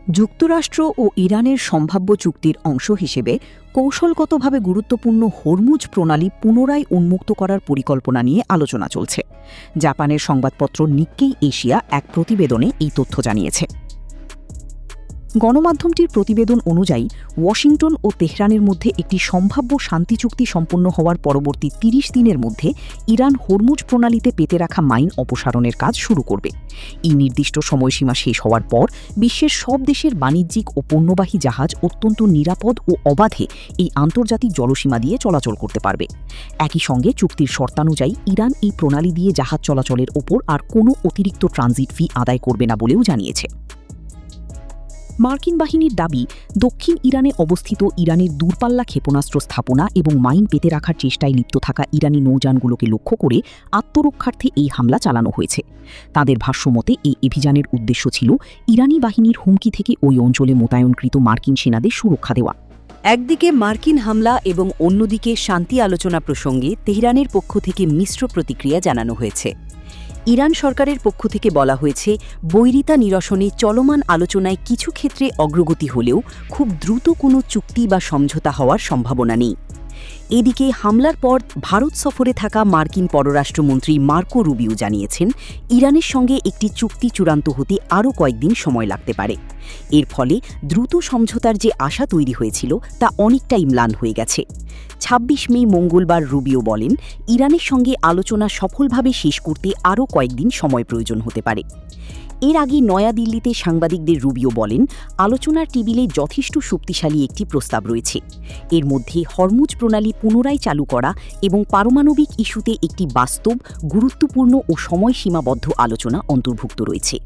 যুক্তরাষ্ট্র ও ইরানের সম্ভাব্য চুক্তির অংশ হিসেবে কৌশলগতভাবে গুরুত্বপূর্ণ হরমুজ প্রণালী পুনরায় উন্মুক্ত করার পরিকল্পনা নিয়ে আলোচনা চলছে। জাপানের সংবাদপত্র নিক্কেই এশিয়া এক প্রতিবেদনে এই তথ্য জানিয়েছে। গণমাধ্যমটির প্রতিবেদন অনুযায়ী ওয়াশিংটন ও তেহরানের মধ্যে একটি সম্ভাব্য শান্তি চুক্তি সম্পন্ন হওয়ার পরবর্তী ৩০ দিনের মধ্যে ইরান হরমুজ প্রণালীতে পেতে রাখা মাইন অপসারণের কাজ শুরু করবে। এই নির্দিষ্ট সময়সীমা শেষ হওয়ার পর বিশ্বের সব দেশের বাণিজ্যিক ও পণ্যবাহী জাহাজ অত্যন্ত নিরাপদ ও অবাধে এই আন্তর্জাতিক জলসীমা দিয়ে চলাচল করতে পারবে। একই সঙ্গে চুক্তির শর্তানুযায়ী ইরান এই প্রণালী দিয়ে জাহাজ চলাচলের ওপর আর কোনো অতিরিক্ত ট্রানজিট ফি আদায় করবে না বলেও জানিয়েছে। মার্কিন বাহিনীর দাবি, দক্ষিণ ইরানে অবস্থিত ইরানের দূরপাল্লা ক্ষেপণাস্ত্র স্থাপনা এবং মাইন পেতে রাখার চেষ্টায় লিপ্ত থাকা ইরানি নৌযানগুলোকে লক্ষ্য করে আত্মরক্ষার্থে এই হামলা চালানো হয়েছে। তাদের ভাষ্যমতে এই অভিযানের উদ্দেশ্য ছিল ইরানি বাহিনীর হুমকি থেকে ওই অঞ্চলে মোতায়েনকৃত মার্কিন সেনাদের সুরক্ষা দেওয়া। একদিকে মার্কিন হামলা এবং অন্যদিকে শান্তি আলোচনা প্রসঙ্গে তেহরানের পক্ষ থেকে মিশ্র প্রতিক্রিয়া জানানো হয়েছে। ইরান সরকারের পক্ষ থেকে বলা হয়েছে, বৈরিতা নিরসনে চলমান আলোচনায় কিছু ক্ষেত্রে অগ্রগতি হলেও খুব দ্রুত কোনো চুক্তি বা সমঝোতা হওয়ার সম্ভাবনা নেই। এদিকে হামলার পর ভারত সফরে থাকা মার্কিন পররাষ্ট্রমন্ত্রী মার্কো রুবিও জানিয়েছেন, ইরানের সঙ্গে একটি চুক্তি চূড়ান্ত হতে আরও কয়েকদিন সময় লাগতে পারে। এর ফলে দ্রুত সমঝোতার যে আশা তৈরি হয়েছিল তা অনেকটাই ম্লান হয়ে গেছে। ২৬ মে মঙ্গলবার রুবিও বলেন, ইরানের সঙ্গে আলোচনা সফলভাবে শেষ করতে আরও কয়েকদিন সময় প্রয়োজন হতে পারে। এর আগে নয়াদিল্লিতে সাংবাদিকদের রুবিও বলেন, আলোচনার টেবিলে যথেষ্ট শক্তিশালী একটি প্রস্তাব রয়েছে। এর মধ্যে হরমুজ প্রণালী পুনরায় চালু করা এবং পারমাণবিক ইস্যুতে একটি বাস্তব, গুরুত্বপূর্ণ ও সময়সীমাবদ্ধ আলোচনা অন্তর্ভুক্ত রয়েছে।